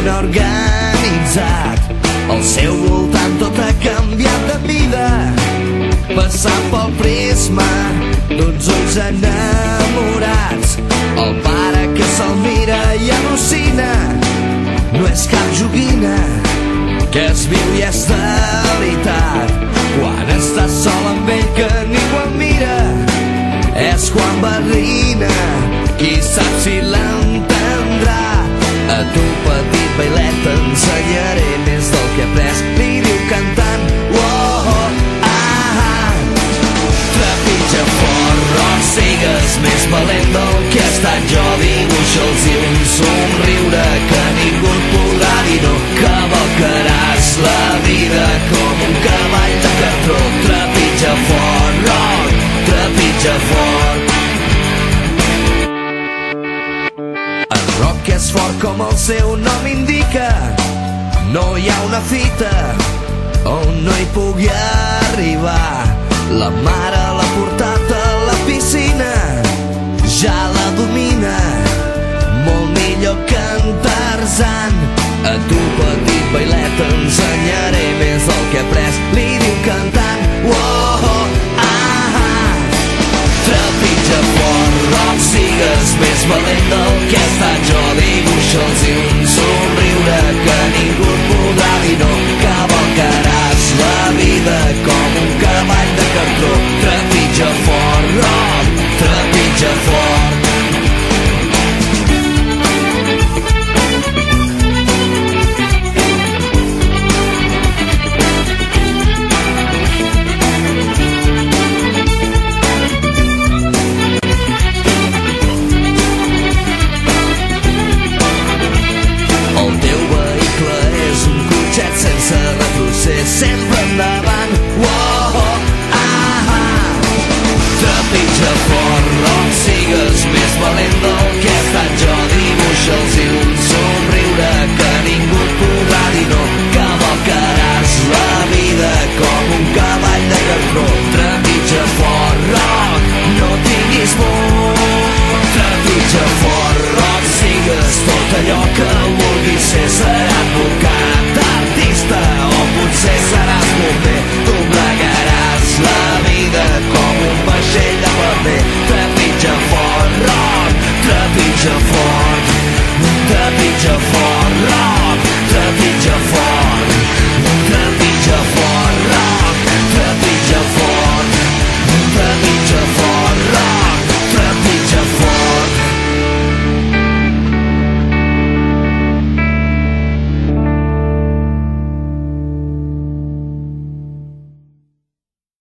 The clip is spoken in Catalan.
ben organitzat. Al seu voltant tot ha canviat de vida, passant pel prisma d'uns ulls enamorats. El pare que se'l mira i al·lucina no és cap joguina, que es viu i és de veritat. Quan estàs sol amb ell que ningú el mira, és quan barrina, qui sap si l'entendrà. A tu, petit bailet, t'ensenyaré més del que he après, li diu cantant. Oh, oh, ah, trepitja fort, rock, sigues més valent del que he estat jo. Dibuixa'ls i un somriure que ningú et podrà dir no, cavalcaràs la vida com un cavall de cartró. Trepitja fort, rock, trepitja fort. El rock és fort com el seu nom indica, no hi ha una fita on no hi pugui arribar. La mare l'ha portat a la piscina, ja la domina, molt millor que